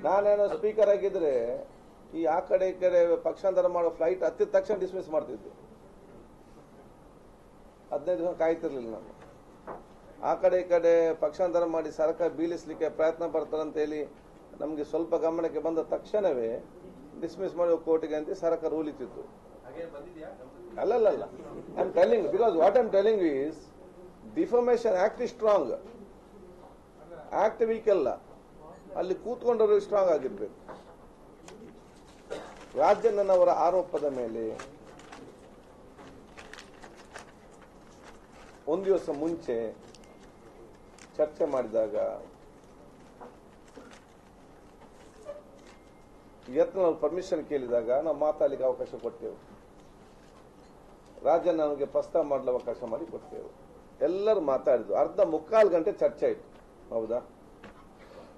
ನಾನೇನೋ ಸ್ಪೀಕರ್ ಆಗಿದ್ರೆ ಈ ಆ ಕಡೆ ಈ ಕಡೆ ಪಕ್ಷಾಂತರ ಮಾಡೋ ಫ್ಲೈಟ್ ಹತ್ತಿದ ತಕ್ಷಣ ಡಿಸ್ಮಿಸ್ ಮಾಡ್ತಿದ್ದೆ. 15 ದಿವಸ ಕಾಯ್ತಿರ್ಲಿಲ್ಲ ನಾನು. ಆ ಕಡೆ ಈ ಕಡೆ ಪಕ್ಷಾಂತರ ಮಾಡಿ ಸರ್ಕಾರ ಬೀಳಿಸಲಿಕ್ಕೆ ಪ್ರಯತ್ನ ಪಡ್ತಾರಂತ ಹೇಳಿ ನಮಗೆ ಸ್ವಲ್ಪ ಗಮನಕ್ಕೆ ಬಂದ ತಕ್ಷಣವೇ ಡಿಸ್ಮಿಸ್ ಮಾಡಿ ಕೋರ್ಟಿಗೆ ಅಂತ ಸರ್ಕಾರ ಉಳಿತಿತ್ತು. ಅಲ್ಲಲ್ಲ, I am telling, because what I am telling is defamation act is strong, act weak ಅಲ್ಲ. ಅಲ್ಲಿ ಕೂತ್ಕೊಂಡವರು ಸ್ಟ್ರಾಂಗ್ ಆಗಿರ್ಬೇಕು. ರಾಜಣ್ಣನವರ ಆರೋಪದ ಮೇಲೆ ಒಂದು ದಿವಸ ಮುಂಚೆ ಚರ್ಚೆ ಮಾಡಿದಾಗ ಯತ್ನ ಪರ್ಮಿಷನ್ ಕೇಳಿದಾಗ ನಾವು ಮಾತಾಡಲಿಕ್ಕೆ ಅವಕಾಶ ಕೊಟ್ಟೆವು. ರಾಜಣ್ಣನಿಗೆ ಪ್ರಸ್ತಾವ ಮಾಡಲು ಅವಕಾಶ ಮಾಡಿ ಕೊಟ್ಟೆವು. ಎಲ್ಲರೂ ಮಾತಾಡಿದ್ರು. ಅರ್ಧ ಮುಕ್ಕಾಲು ಗಂಟೆ ಚರ್ಚೆ ಆಯಿತು, ಹೌದಾ?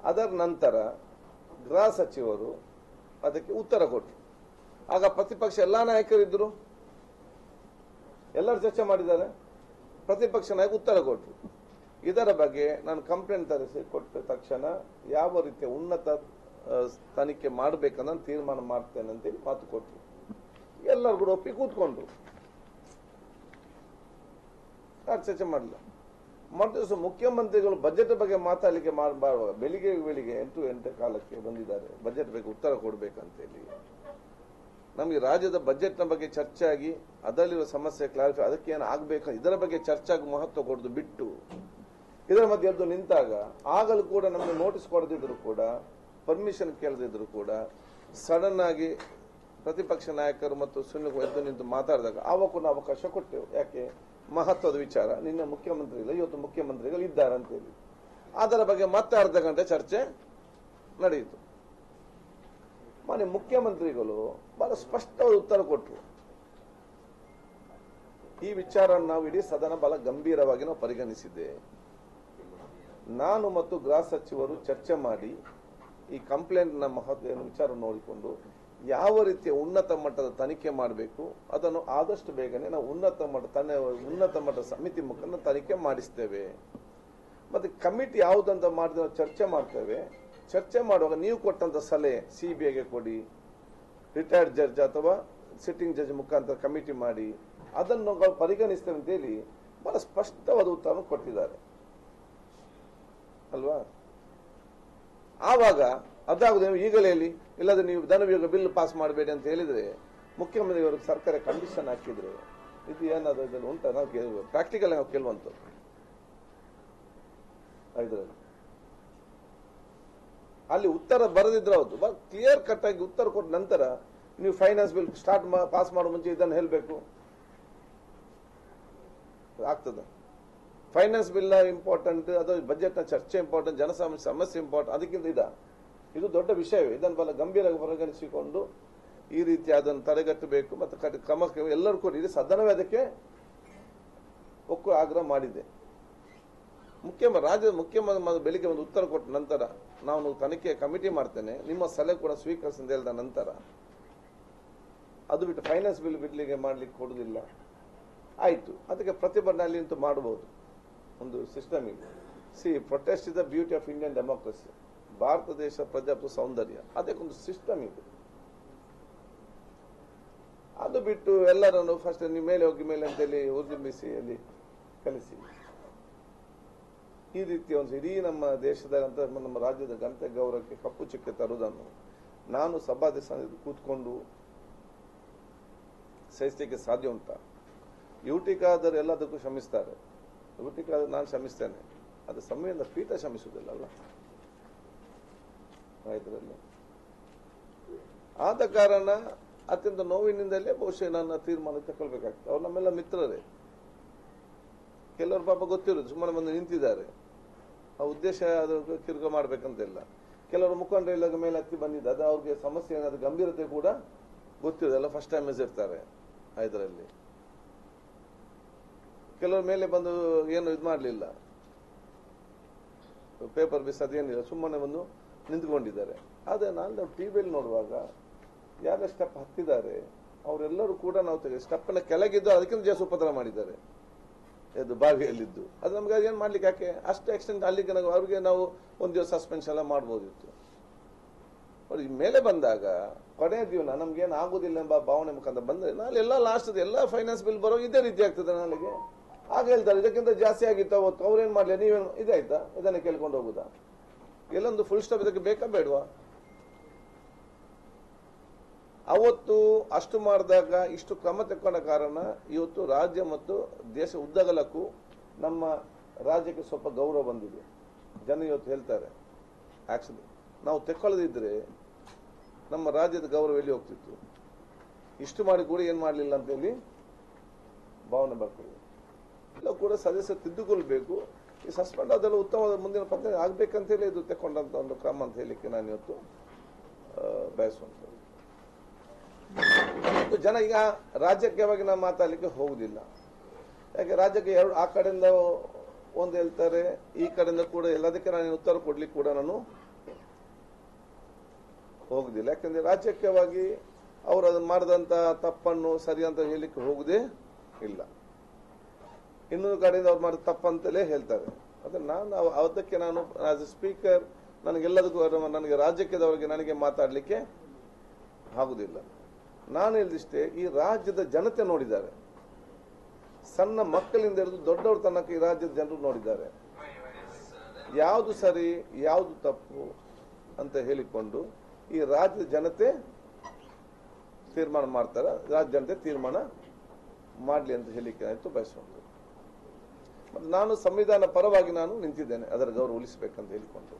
ಅದರ ನಂತರ ಗೃಹ ಸಚಿವರು ಅದಕ್ಕೆ ಉತ್ತರ ಕೊಟ್ಟರು. ಆಗ ಪ್ರತಿಪಕ್ಷ ಎಲ್ಲಾ ನಾಯಕರಿದ್ದರು, ಎಲ್ಲರೂ ಚರ್ಚೆ ಮಾಡಿದ್ದಾರೆ. ಪ್ರತಿಪಕ್ಷ ನಾಯಕ ಉತ್ತರ ಕೊಟ್ಟರು. ಇದರ ಬಗ್ಗೆ ನಾನು ಕಂಪ್ಲೇಂಟ್ ತರಿಸಿ ಕೊಟ್ಟ ತಕ್ಷಣ ಯಾವ ರೀತಿಯ ಉನ್ನತ ತನಿಖೆ ಮಾಡಬೇಕನ್ನ ತೀರ್ಮಾನ ಮಾಡ್ತೇನೆ ಅಂತೇಳಿ ಮಾತು ಕೊಟ್ಟರು. ಎಲ್ಲರೂ ಕೂಡ ಒಪ್ಪಿ ಕೂತ್ಕೊಂಡ್ರು. ಚರ್ಚೆ ಮಾಡಲಿಲ್ಲ. ಮರುದಿವಸ ಮುಖ್ಯಮಂತ್ರಿಗಳು ಬಜೆಟ್ ಬಗ್ಗೆ ಮಾತಾಡಲಿಕ್ಕೆ ಬೆಳಿಗ್ಗೆ 8 ಕಾಲಕ್ಕೆ ಬಂದಿದ್ದಾರೆ. ಬಜೆಟ್ ಬಗ್ಗೆ ಉತ್ತರ ಕೊಡಬೇಕಂತೇಳಿ ನಮಗೆ ರಾಜ್ಯದ ಬಜೆಟ್ನ ಬಗ್ಗೆ ಚರ್ಚೆ ಆಗಿ ಅದರಲ್ಲಿರುವ ಸಮಸ್ಯೆ ಕ್ಲಾರಿಫೈ, ಅದಕ್ಕೆ ಏನು ಆಗಬೇಕು ಇದರ ಬಗ್ಗೆ ಚರ್ಚೆಗೆ ಮಹತ್ವ ಕೊಡೋದು ಬಿಟ್ಟು ಇದರ ಮಧ್ಯೆ ಎದ್ದು ನಿಂತಾಗ ಆಗಲೂ ಕೂಡ ನಮಗೆ ನೋಟಿಸ್ ಕೊಡದಿದ್ರು ಕೂಡ, ಪರ್ಮಿಷನ್ ಕೇಳದಿದ್ರು ಕೂಡ ಸಡನ್ ಆಗಿ ಪ್ರತಿಪಕ್ಷ ನಾಯಕರು ಮತ್ತು ಸುನಿಲ್ ಎದ್ದು ನಿಂತು ಮಾತಾಡಿದಾಗ ಆವಕ್ಕೂ ಅವಕಾಶ ಕೊಟ್ಟೆವು. ಯಾಕೆ? ಮಹತ್ವದ ವಿಚಾರ, ನಿನ್ನೆ ಮುಖ್ಯಮಂತ್ರಿಗಳು ಇವತ್ತು ಮುಖ್ಯಮಂತ್ರಿಗಳು ಇದ್ದಾರೆ ಅಂತೇಳಿ. ಅದರ ಬಗ್ಗೆ ಮತ್ತೆ ಅರ್ಧ ಗಂಟೆ ಚರ್ಚೆ ನಡೆಯಿತು. ಮನೆ ಮುಖ್ಯಮಂತ್ರಿಗಳು ಬಹಳ ಸ್ಪಷ್ಟವಾದ ಉತ್ತರ ಕೊಟ್ಟರು. ಈ ವಿಚಾರ ನಾವು ಇಡೀ ಸದನ ಬಹಳ ಗಂಭೀರವಾಗಿ ನಾವು ಪರಿಗಣಿಸಿದ್ದೆ. ನಾನು ಮತ್ತು ಗೃಹ ಸಚಿವರು ಚರ್ಚೆ ಮಾಡಿ ಈ ಕಂಪ್ಲೇಂಟ್ ನ ಮಹತ್ವ ವಿಚಾರ ನೋಡಿಕೊಂಡು ಯಾವ ರೀತಿಯ ಉನ್ನತ ಮಟ್ಟದ ತನಿಖೆ ಮಾಡಬೇಕು ಅದನ್ನು ಆದಷ್ಟು ಬೇಗನೆ ನಾವು ಉನ್ನತ ಮಟ್ಟದ ಸಮಿತಿ ಮುಖಾಂತರ ತನಿಖೆ ಮಾಡಿಸ್ತೇವೆ. ಮತ್ತೆ ಕಮಿಟಿ ಯಾವುದಂತ ಮಾಡಿದ್ರೆ ಚರ್ಚೆ ಮಾಡ್ತೇವೆ. ಚರ್ಚೆ ಮಾಡುವಾಗ ನೀವು ಕೊಟ್ಟಂತ ಸಲಹೆ ಸಿಬಿಐಗೆ ಕೊಡಿ, ರಿಟೈರ್ಡ್ ಜಡ್ಜ್ ಅಥವಾ ಸಿಟ್ಟಿಂಗ್ ಜಡ್ಜ್ ಮುಖಾಂತರ ಕಮಿಟಿ ಮಾಡಿ ಅದನ್ನು ನಾವು ಪರಿಗಣಿಸ್ತೇವೆ ಅಂತೇಳಿ ಬಹಳ ಸ್ಪಷ್ಟವಾದ ಉತ್ತರ ಕೊಟ್ಟಿದ್ದಾರೆ ಅಲ್ವಾ? ಆವಾಗ ಅದಾಗುದು ಈಗಲೇ ಹೇಳಿ, ಇಲ್ಲದ್ರೆ ನೀವು ಧನವಿಯೋಗ ಬಿಲ್ ಪಾಸ್ ಮಾಡಬೇಡಿ ಅಂತ ಹೇಳಿದ್ರೆ ಮುಖ್ಯಮಂತ್ರಿಯವರು ಸರ್ಕಾರ ಕಂಡೀಷನ್ ಹಾಕಿದ್ರೆ ಇದು ಏನಾದ್ರು ಇದನ್ನು ಉಂಟ? ನಾವು ಪ್ರಾಕ್ಟಿಕಲ್ ನಾವು ಕೇಳುವಂಥದ್ದು ಇದರಲ್ಲಿ ಅಲ್ಲಿ ಉತ್ತರ ಬರೆದಿದ್ರೆ ಹೌದು, ಕ್ಲಿಯರ್ ಕಟ್ ಆಗಿ ಉತ್ತರ ಕೊಟ್ಟ ನಂತರ ನೀವು ಫೈನಾನ್ಸ್ ಬಿಲ್ ಪಾಸ್ ಮಾಡೋ ಮುಂಚೆ ಇದನ್ನು ಹೇಳಬೇಕು. ಆಗ್ತದ? ಫೈನಾನ್ಸ್ ಬಿಲ್ ಇಂಪಾರ್ಟೆಂಟ್, ಅದು ಬಜೆಟ್ ನ ಚರ್ಚೆ ಇಂಪಾರ್ಟೆಂಟ್, ಸಮಸ್ಯೆ ಇಂಪಾರ್ಟೆಂಟ್, ಅದಕ್ಕಿಂತ ಇದು ದೊಡ್ಡ ವಿಷಯವೇ. ಇದನ್ನು ಬಹಳ ಗಂಭೀರವಾಗಿ ಪರಿಗಣಿಸಿಕೊಂಡು ಈ ರೀತಿ ಅದನ್ನು ತಡೆಗಟ್ಟಬೇಕು ಮತ್ತು ಕ್ರಮಕ್ಕೆ ಎಲ್ಲರೂ ಕೂಡ ಇಡೀ ಸದನವೇ ಅದಕ್ಕೆ ಆಗ್ರಹ ಮಾಡಿದೆ. ರಾಜ್ಯದ ಮುಖ್ಯಮಂತ್ರಿ ಬೆಳಿಗ್ಗೆ ಒಂದು ಉತ್ತರ ಕೊಟ್ಟ ನಂತರ ನಾನು ತನಿಖೆ ಕಮಿಟಿ ಮಾಡ್ತೇನೆ, ನಿಮ್ಮ ಸಲಹೆ ಕೂಡ ಸ್ವೀಕರಿಸಿ ಅಂತ ಹೇಳಿದ ನಂತರ ಅದು ಬಿಟ್ಟು ಫೈನಾನ್ಸ್ ಬಿಲ್ ಬಿಡ್ಲಿಕ್ಕೆ ಮಾಡ್ಲಿಕ್ಕೆ ಕೊಡುದಿಲ್ಲ. ಆಯ್ತು, ಅದಕ್ಕೆ ಪ್ರತಿಭಟನೆ ಅಲ್ಲಿ ಅಂತೂ ಮಾಡಬಹುದು, ಒಂದು ಸಿಸ್ಟಮ್ ಇದೆ. Protest is the beauty of Indian democracy. Bharat ದೇಶ ಪ್ರಜಾಪ್ರಭುತ್ವ ಸೌಂದರ್ಯ, ಅದಕ್ಕೊಂದು ಸಿಸ್ಟಮ್ ಇದೆ. ಅದು ಬಿಟ್ಟು ಎಲ್ಲರನ್ನು ಫಸ್ಟ್ ನೀವು ಮೇಲೆ ಹೋಗಿ ಮೇಲೆ ಅಂತೇಳಿ ಉರ್ದುಂಬಿಸಿ ಅಲ್ಲಿ ಕಲಿಸಿ ಈ ರೀತಿ ಒಂದು ಇಡೀ ನಮ್ಮ ದೇಶದ ನಮ್ಮ ರಾಜ್ಯದ ಘನತೆ ಗೌರವಕ್ಕೆ ಕಪ್ಪು ಚುಕ್ಕೆ ತರುವುದನ್ನು ನಾನು ಸಭಾಧ್ಯಕ್ಷ ಕೂತ್ಕೊಂಡು ಸಹಿಸಲಿಕ್ಕೆ ಸಾಧ್ಯ ಉಂಟಾ? ಯುಟಿಕಾದರು ಎಲ್ಲದಕ್ಕೂ ಶ್ರಮಿಸ್ತಾರೆ. ಯುಟಿಕಾದ ನಾನು ಶ್ರಮಿಸ್ತೇನೆ, ಅದು ಸಂವಿಧಾನದ ಪೀಠ ಶ್ರಮಿಸುವುದಿಲ್ಲ ಇದರಲ್ಲಿ. ಆದ ಕಾರಣ ಅತ್ಯಂತ ನೋವಿನಿಂದಲೇ ಬಹುಶಃ ನನ್ನ ತೀರ್ಮಾನ ತಗೊಳ್ಬೇಕಾಗ್ತದೆ. ಅವ್ರು ನಮ್ಮೆಲ್ಲ ಮಿತ್ರರೇ. ಕೆಲವರು ಪಾಪ ಗೊತ್ತಿರೋದು ಸುಮ್ಮನೆ ಬಂದು ನಿಂತಿದ್ದಾರೆ, ಆ ಉದ್ದೇಶ ಅದು ತಿರುಗ ಮಾಡ್ಬೇಕಂತಿಲ್ಲ. ಕೆಲವರು ಮುಖಂಡರೆಲ್ಲ ಮೇಲೆ ಹತ್ತಿ ಬಂದಿದ್ದ ಅದು ಅವ್ರಿಗೆ ಸಮಸ್ಯೆ ಏನಾದ್ರು ಗಂಭೀರತೆ ಕೂಡ ಗೊತ್ತಿರೋದಲ್ಲ, ಫಸ್ಟ್ ಟೈಮ್ ಇರ್ತಾರೆ ಇದರಲ್ಲಿ. ಕೆಲವರು ಮೇಲೆ ಬಂದು ಏನು ಇದು ಮಾಡಲಿಲ್ಲ, ಪೇಪರ್ ಬಿಸ್ ಅದೇನಿಲ್ಲ, ಸುಮ್ಮನೆ ಬಂದು ನಿಂತ್ಕೊಂಡಿದ್ದಾರೆ. ಆದರೆ ನಾನು ಟಿವಿಯಲ್ಲಿ ನೋಡುವಾಗ ಯಾರ ಸ್ಟೆಪ್ ಹತ್ತಿದ್ದಾರೆ ಅವರೆಲ್ಲರೂ ಕೂಡ ನಾವು ಸ್ಟೆಪ್ನ ಕೆಳಗಿದ್ದು ಅದಕ್ಕಿಂತ ಜಾಸ್ತಿ ಉಪದ್ರ ಮಾಡಿದ್ದಾರೆ. ಇದು ಬಾವಿಯಲ್ಲಿದ್ದು ಅದು ನಮ್ಗೆ ಏನು ಮಾಡ್ಲಿಕ್ಕೆ ಯಾಕೆ ಅಷ್ಟು ಎಕ್ಸ್ಟೆಂಟ್ ಅಲ್ಲಿಗೆ ಅವ್ರಿಗೆ ನಾವು ಒಂದು ದಿವಸ ಸಸ್ಪೆನ್ಷನ್ ಎಲ್ಲ ಮಾಡ್ಬೋದಿತ್ತು. ಈ ಮೇಲೆ ಬಂದಾಗ ಕೊನೆಯ ಜೀವನ ನಮ್ಗೇನು ಆಗುದಿಲ್ಲ ಎಂಬ ಭಾವನೆ ಮುಖಾಂತರ ಬಂದ್ರೆ ನಾಳೆ ಎಲ್ಲ ಲಾಸ್ಟ್ ಎಲ್ಲ ಫೈನಾನ್ಸ್ ಬಿಲ್ ಬರೋ ಇದೇ ರೀತಿ ಆಗ್ತದೆ ನಾಳೆಗೆ. ಆಗ ಹೇಳ್ತಾರೆ ಇದಕ್ಕಿಂತ ಜಾಸ್ತಿ ಆಗಿತ್ತು ಅವತ್ತು ಅವ್ರೇನ್ ಮಾಡ್ಲಿ ನೀವೇನು ಇದಾಯ್ತಾ ಇದನ್ನ ಕೇಳ್ಕೊಂಡು ಹೋಗುದಾ? ಎಲ್ಲೊಂದು ಫುಲ್ ಸ್ಟಾಪ್ ಇದಕ್ಕೆ ಬೇಕಾ ಬೇಡವಾ? ಅವತ್ತು ಅಷ್ಟು ಮಾಡಿದಾಗ ಇಷ್ಟು ಕ್ರಮ ತಕ್ಕೊಂಡ ಕಾರಣ ಇವತ್ತು ರಾಜ್ಯ ಮತ್ತು ದೇಶ ಉದ್ದಗಲಕ್ಕೂ ನಮ್ಮ ರಾಜ್ಯಕ್ಕೆ ಸ್ವಲ್ಪ ಗೌರವ ಬಂದಿದೆ. ಜನ ಇವತ್ತು ಹೇಳ್ತಾರೆ ಆಕ್ಚುಲಿ ನಾವು ತೆಕ್ಕೊಳ್ಳದಿದ್ರೆ ನಮ್ಮ ರಾಜ್ಯದ ಗೌರವ ಎಲ್ಲಿ ಹೋಗ್ತಿತ್ತು? ಇಷ್ಟು ಮಾಡಿ ಕೂಡ ಏನ್ ಮಾಡಲಿಲ್ಲ ಅಂತ ಹೇಳಿ ಭಾವನೆ ಬರ್ತದೆ. ಎಲ್ಲ ಕೂಡ ಸದಸ್ಯ ತಿದ್ದುಕೊಳ್ಬೇಕು. ಈ ಸಸ್ಪೆಂಡ್ ಅದೆಲ್ಲ ಉತ್ತಮವಾದ ಮುಂದಿನ ಪದ್ಧತಿ ಆಗ್ಬೇಕಂತ ಹೇಳಿ ಇದು ತೆಕ್ಕೊಂಡಂತ ಒಂದು ಕ್ರಮ ಅಂತ ಹೇಳಿಕ್ಕೆ ನಾನು ಇವತ್ತು ಬಯಸುವಂಥದ್ದು. ಜನ ಈಗ ರಾಜ್ಯಕ್ಕೆ ನಾನು ಮಾತಾಡ್ಲಿಕ್ಕೆ ಹೋಗುದಿಲ್ಲ. ಯಾಕೆ ರಾಜ್ಯಕ್ಕೆ ಎರಡು ಆ ಕಡೆಯಿಂದ ಒಂದು ಹೇಳ್ತಾರೆ, ಈ ಕಡೆಯಿಂದ ಕೂಡ ಎಲ್ಲದಕ್ಕೆ ನಾನು ಉತ್ತರ ಕೊಡ್ಲಿಕ್ಕೆ ಕೂಡ ನಾನು ಹೋಗುದಿಲ್ಲ. ಯಾಕಂದ್ರೆ ರಾಜಕೀಯವಾಗಿ ಅವರು ಅದನ್ನು ಮಾಡಿದಂತ ತಪ್ಪನ್ನು ಸರಿ ಅಂತ ಹೇಳಲಿಕ್ಕೆ ಹೋಗುದೇ ಇಲ್ಲ. ಇನ್ನೊಂದು ಕಡೆಯಿಂದ ಅವ್ರು ಮಾಡಿದ ತಪ್ಪಂತಲೇ ಹೇಳ್ತಾರೆ. ಅದನ್ನ ಅದಕ್ಕೆ ನಾನು ಆಸ್ ಎ ಸ್ಪೀಕರ್ ನನಗೆಲ್ಲದಕ್ಕೂ ನನಗೆ ರಾಜ್ಯಕ್ಕದವರಿಗೆ ನನಗೆ ಮಾತಾಡಲಿಕ್ಕೆ ಆಗುದಿಲ್ಲ. ನಾನು ಹೇಳಿದಿಷ್ಟೇ, ಈ ರಾಜ್ಯದ ಜನತೆ ನೋಡಿದ್ದಾರೆ, ಸಣ್ಣ ಮಕ್ಕಳಿಂದ ಹಿಡಿದು ದೊಡ್ಡವ್ರ ತನಕ ಈ ರಾಜ್ಯದ ಜನರು ನೋಡಿದ್ದಾರೆ. ಯಾವುದು ಸರಿ ಯಾವುದು ತಪ್ಪು ಅಂತ ಹೇಳಿಕೊಂಡು ಈ ರಾಜ್ಯದ ಜನತೆ ತೀರ್ಮಾನ ಮಾಡ್ತಾರೆ. ರಾಜ್ಯ ಜನತೆ ತೀರ್ಮಾನ ಮಾಡಲಿ ಅಂತ ಹೇಳಿಕ್ಕೆ ಆಯ್ತು ಬಯಸುವಂತ. ಮತ್ತು ನಾನು ಸಂವಿಧಾನ ಪರವಾಗಿ ನಾನು ನಿಂತಿದ್ದೇನೆ, ಅದರ ಗೌರವ ಉಳಿಸಬೇಕಂತ ಹೇಳಿಕೊಂಡು.